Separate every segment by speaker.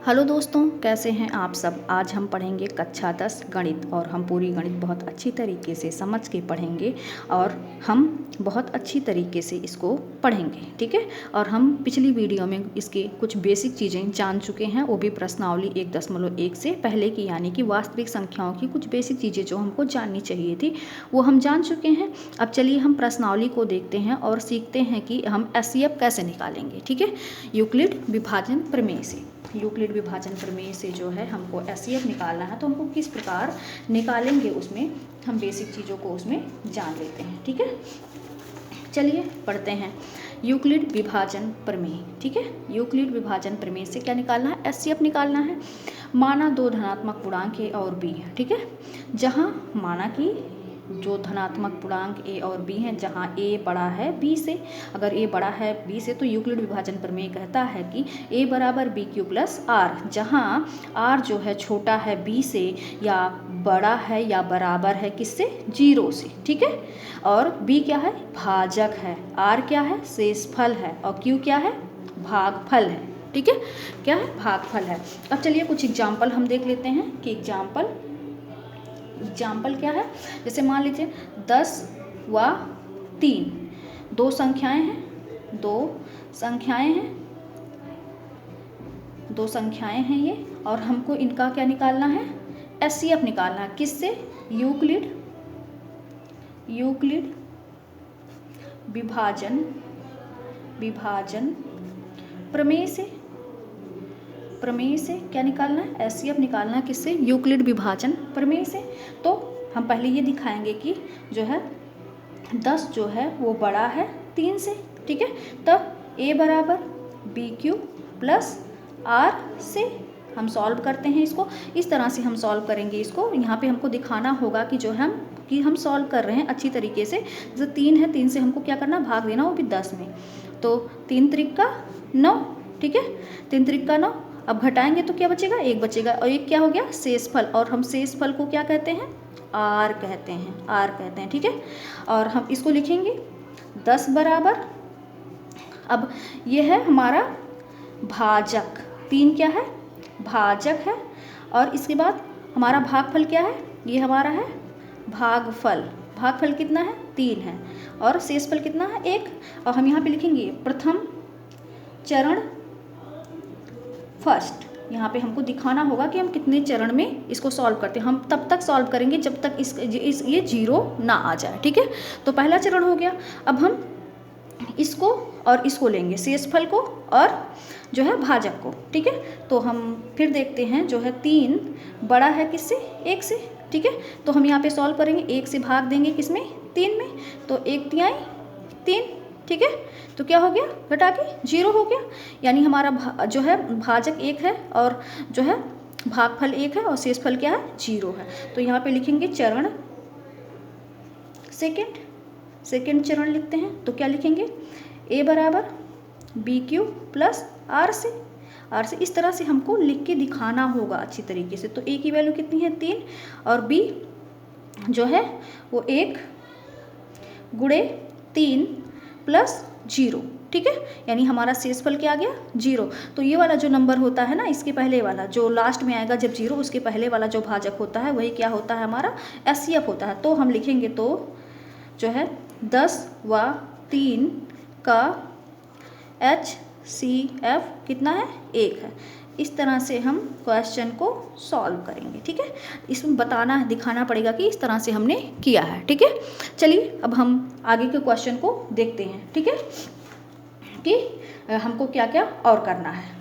Speaker 1: Hello दोस्तों, कैसे हैं आप सब। आज हम पढ़ेंगे कक्षा 10 गणित और हम पूरी गणित बहुत अच्छी तरीके से समझ के पढ़ेंगे और हम बहुत अच्छी तरीके से इसको पढ़ेंगे, ठीक है। और हम पिछली वीडियो में इसके कुछ बेसिक चीज़ें जान चुके हैं, वो भी प्रश्नावली 1.1 से पहले की, यानी कि वास्तविक संख्याओं की कुछ बेसिक चीज़ें जो हमको जाननी चाहिए थी वो हम जान चुके हैं। अब चलिए हम प्रश्नावली को देखते हैं और सीखते हैं कि हम एचसीएफ कैसे निकालेंगे, ठीक है। यूक्लिड विभाजन प्रमेय से, यूक्लिड विभाजन प्रमेय से जो है हमको एचसीएफ निकालना है, तो हमको किस प्रकार निकालेंगे उसमें हम बेसिक चीज़ों को उसमें जान लेते हैं, ठीक है। चलिए पढ़ते हैं यूक्लिड विभाजन प्रमेय, ठीक है। यूक्लिड विभाजन प्रमेय से क्या निकालना है, एचसीएफ निकालना है। माना दो धनात्मक पूर्णांक ए और बी है, ठीक है। जहाँ माना कि जो धनात्मक पूर्णांक ए और बी हैं, जहाँ ए बड़ा है बी से, अगर ए बड़ा है बी से तो यूक्लिड विभाजन प्रमेय कहता है कि ए बराबर बी क्यू प्लस आर, जहाँ आर जो है छोटा है बी से या बड़ा है या बराबर है किससे, 0 से, ठीक है। और बी क्या है, भाजक है, आर क्या है, शेषफल है, और क्यू क्या है, भागफल है, ठीक है। क्या है, भागफल है। अब चलिए कुछ एग्जाम्पल हम देख लेते हैं कि एग्जाम्पल क्या है। जैसे मान लीजिए 10 व 3 दो संख्याएं हैं ये, और हमको इनका क्या निकालना है, एचसीएफ निकालना है। किससे, यूक्लिड विभाजन प्रमेय से क्या निकालना है, एचसीएफ निकालना है। किससे, यूक्लिड विभाजन प्रमेय से। तो हम पहले ये दिखाएंगे कि जो है 10 जो है वो बड़ा है 3 से, ठीक है। तब a बराबर बी क्यू प्लस आर से हम सॉल्व करते हैं इसको। इस तरह से हम सॉल्व करेंगे इसको। यहाँ पे हमको दिखाना होगा कि जो हम सॉल्व कर रहे हैं अच्छी तरीके से। जैसे 3 है, 3 से हमको क्या करना, भाग देना, वो भी 10 में। तो 3 त्रिक 9, ठीक है, 3 त्रिक 9। अब घटाएंगे तो क्या बचेगा, 1 बचेगा, और एक क्या हो गया, शेषफल। और हम शेषफल को क्या कहते हैं, आर कहते हैं, ठीक है। और हम इसको लिखेंगे 10 बराबर, अब ये है हमारा भाजक, 3 क्या है, भाजक है। और इसके बाद हमारा भागफल क्या है, ये हमारा है भागफल कितना है, 3 है। और शेषफल कितना है, 1। और हम यहाँ पे लिखेंगे प्रथम चरण फर्स्ट। यहाँ पे हमको दिखाना होगा कि हम कितने चरण में इसको सॉल्व करते हैं। हम तब तक सॉल्व करेंगे जब तक ये 0 ना आ जाए, ठीक है। तो पहला चरण हो गया। अब हम इसको और इसको लेंगे, शेषफल को और जो है भाजक को, ठीक है। तो हम फिर देखते हैं, जो है 3 बड़ा है किससे, 1 से, ठीक है। तो हम यहाँ पे सॉल्व करेंगे, 1 से भाग देंगे किसमें, 3 में। तो 1 तिहाई 3, ठीक है। तो क्या हो गया, घटा के 0 हो गया। यानी हमारा जो है भाजक 1 है और जो है भागफल 1 है और शेषफल क्या है, 0 है। तो यहाँ पे लिखेंगे चरण सेकेंड चरण लिखते हैं। तो क्या लिखेंगे, a बराबर बी क्यू प्लस आर से। इस तरह से हमको लिख के दिखाना होगा अच्छी तरीके से। तो a की वैल्यू कितनी है, 3, और b जो है वो 1 गुणे 3 प्लस 0, ठीक है। यानी हमारा शेषफल क्या आ गया, 0। तो ये वाला जो नंबर होता है ना, इसके पहले वाला जो लास्ट में आएगा जब 0, उसके पहले वाला जो भाजक होता है वही क्या होता है, हमारा एचसीएफ होता है। तो हम लिखेंगे, तो जो है 10 व 3 का एचसीएफ कितना है, 1 है। इस तरह से हम क्वेश्चन को सॉल्व करेंगे, ठीक है। इसमें दिखाना पड़ेगा कि इस तरह से हमने किया है, ठीक है। चलिए अब हम आगे के क्वेश्चन को देखते हैं, ठीक है, कि हमको क्या क्या और करना है।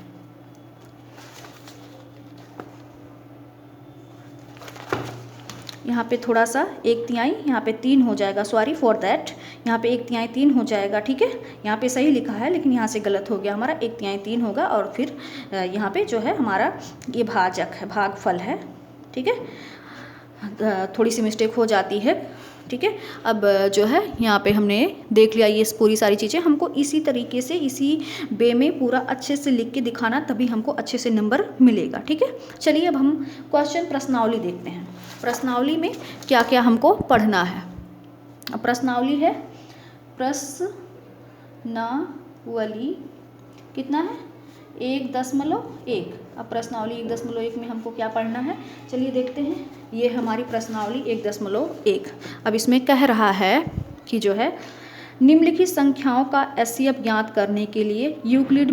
Speaker 1: यहाँ पे थोड़ा सा 1 तिहाई, यहाँ पे 3 हो जाएगा, सॉरी फॉर दैट। यहाँ पे 1 तिहाई 3 हो जाएगा, ठीक है। यहाँ पे सही लिखा है लेकिन यहाँ से गलत हो गया, हमारा 1 तिहाई 3 होगा। और फिर यहाँ पे जो है हमारा ये भाजक है, भागफल है, ठीक है। थोड़ी सी मिस्टेक हो जाती है, ठीक है। अब जो है यहाँ पे हमने देख लिया ये पूरी सारी चीज़ें। हमको इसी तरीके से, इसी वे में पूरा अच्छे से लिख के दिखाना, तभी हमको अच्छे से नंबर मिलेगा, ठीक है। चलिए अब हम क्वेश्चन प्रश्नावली देखते हैं। प्रश्नावली में क्या क्या हमको पढ़ना है। प्रश्नावली है, प्रश्नावली कितना है, 1.1। अब प्रश्नावली 1.1 में हमको क्या पढ़ना है, चलिए देखते हैं। ये हमारी प्रश्नावली 1.1। अब इसमें कह रहा है कि जो है निम्नलिखित संख्याओं का एचसीएफ ज्ञात करने के लिए यूक्लिड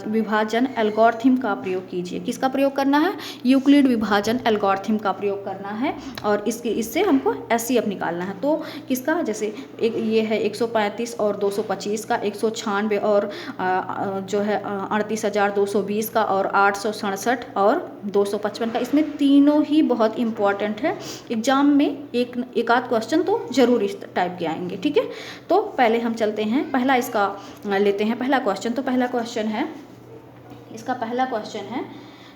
Speaker 1: विभाजन एल्गोरिथम का प्रयोग कीजिए। किसका प्रयोग करना है, यूक्लिड विभाजन एल्गोरिथम का प्रयोग करना है और इससे हमको एचसीएफ निकालना है। तो किसका, जैसे ये है 135 और 225 का, 196 और जो है 38,220 का, और 867 और 255 का। इसमें तीनों ही बहुत इंपॉर्टेंट है, एग्जाम में एक आध क्वेश्चन तो जरूर इस टाइप के आएंगे, ठीक है। तो पहले हम चलते हैं, पहला इसका लेते हैं पहला क्वेश्चन। तो पहला क्वेश्चन है, इसका पहला क्वेश्चन है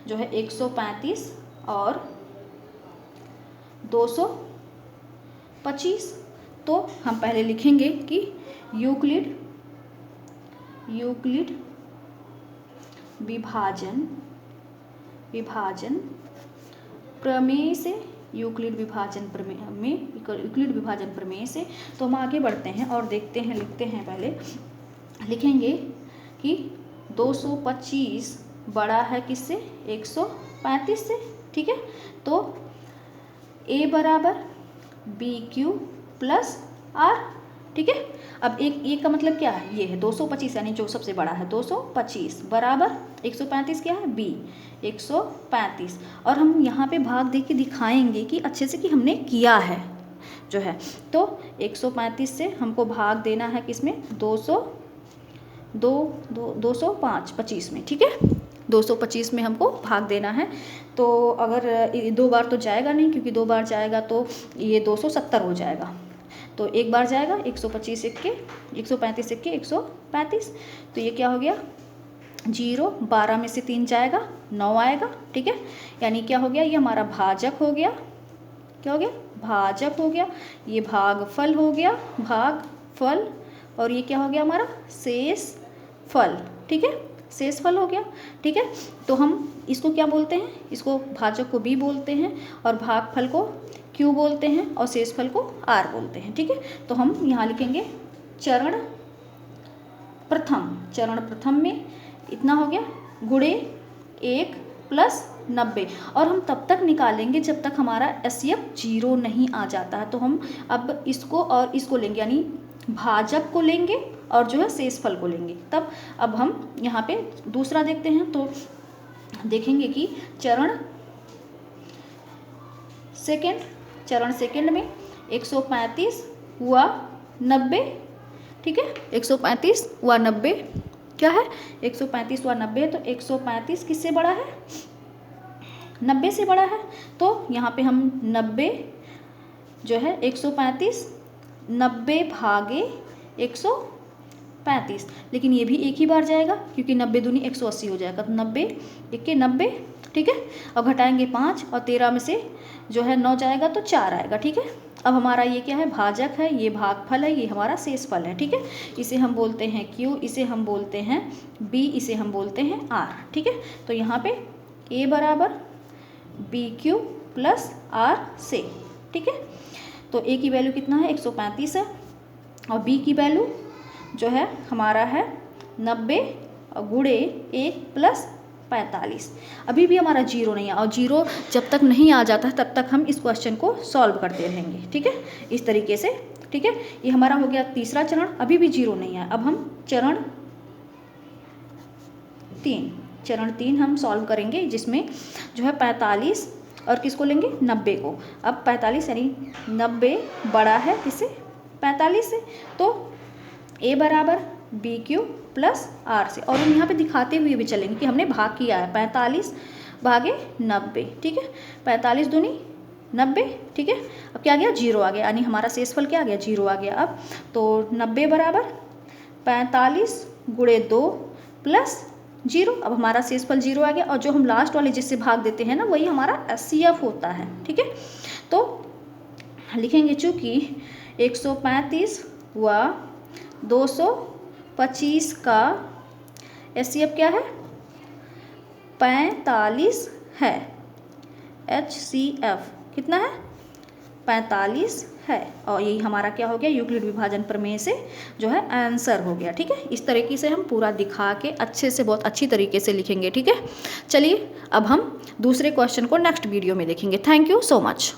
Speaker 1: जो है 135 और 225। तो हम पहले लिखेंगे कि यूक्लिड विभाजन प्रमेय से, यूक्लिड विभाजन प्रमेय से। तो हम आगे बढ़ते हैं और देखते हैं, लिखते हैं, पहले लिखेंगे कि 225 बड़ा है किससे, 135 से, ठीक है। तो A बराबर BQ प्लस R, ठीक है। अब एक का मतलब क्या है, ये है 225 यानी जो सबसे बड़ा है 225 बराबर 135 क्या है, B 135। और हम यहाँ पे भाग दे के दिखाएंगे कि अच्छे से कि हमने किया है जो है। तो 135 से हमको भाग देना है किसमें, 225 में, ठीक है। 225 में हमको भाग देना है। तो अगर 2 बार तो जाएगा नहीं, क्योंकि 2 बार जाएगा तो ये 270 हो जाएगा। तो एक बार जाएगा 135 के 135। तो ये क्या हो गया, 0, 12 में से 3 जाएगा 9 आएगा, ठीक है। यानी क्या हो गया, ये हमारा भाजक हो गया, क्या हो गया, भाजक हो गया। ये भागफल हो गया, भागफल। और ये क्या हो गया हमारा, शेषफल, ठीक है, शेषफल हो गया, ठीक है। तो हम इसको क्या बोलते हैं, इसको भाजक को B बोलते हैं और भागफल को Q बोलते हैं और शेषफल को R बोलते हैं, ठीक है। तो हम यहाँ लिखेंगे चरण प्रथम में इतना हो गया गुणे 1 प्लस 90। और हम तब तक निकालेंगे जब तक हमारा एचसीएफ 0 नहीं आ जाता है। तो हम अब इसको और इसको लेंगे, यानी भाजक को लेंगे और जो है शेषफल को लेंगे। तब अब हम यहाँ पे दूसरा देखते हैं। तो देखेंगे कि चरण सेकंड में 135 हुआ 90, ठीक है। 135 हुआ 90, क्या है, 135 हुआ 90। तो 135 किससे बड़ा है, 90 से बड़ा है। तो यहाँ पे हम 90 जो है 135, 90 भागे 135, लेकिन ये भी एक ही बार जाएगा क्योंकि 90 दूनी 180 हो जाएगा। तो 90 1 90, ठीक है। और घटाएंगे 5 और 13 में से जो है 9 जाएगा तो 4 आएगा, ठीक है। अब हमारा ये क्या है, भाजक है, ये भागफल है, ये हमारा शेषफल है, ठीक है। इसे हम बोलते हैं Q, इसे हम बोलते हैं B, इसे हम बोलते हैं R, ठीक है। तो यहाँ पे A बराबर BQ प्लस R से, ठीक है। तो A की वैल्यू कितना है, 135 है, और B की वैल्यू जो है हमारा है 90 और गुणे 1 प्लस 45। अभी भी हमारा 0 नहीं है, और 0 जब तक नहीं आ जाता तब तक हम इस क्वेश्चन को सॉल्व करते रहेंगे, ठीक है, इस तरीके से, ठीक है। ये हमारा हो गया तीसरा चरण, अभी भी 0 नहीं है। अब हम चरण 3 हम सॉल्व करेंगे, जिसमें जो है 45 और किसको लेंगे, 90 को। अब 45 यानी 90 बड़ा है किससे, 45 से। तो A बराबर BQ प्लस R से, और हम यहाँ पे दिखाते हुए भी चलेंगे कि हमने भाग किया है 45 भागे 90, ठीक है। 45 दूनी 90, ठीक है। अब क्या आ गया, 0 आ गया, यानी हमारा शेषफल क्या आ गया, 0 आ गया। अब तो 90 बराबर 45 गुणे 2 प्लस 0। अब हमारा शेषफल 0 आ गया, और जो हम लास्ट वाले जिससे भाग देते हैं ना, वही हमारा एचसीएफ होता है, ठीक है। तो लिखेंगे चूँकि 135 हुआ 225 का एचसीएफ क्या है, 45 है। एचसीएफ कितना है, 45 है। और यही हमारा क्या हो गया, यूक्लिड विभाजन प्रमेय से जो है आंसर हो गया। ठीक है, इस तरीके से हम पूरा दिखा के अच्छे से, बहुत अच्छी तरीके से लिखेंगे। ठीक है, चलिए अब हम दूसरे क्वेश्चन को नेक्स्ट वीडियो में देखेंगे। Thank you so much.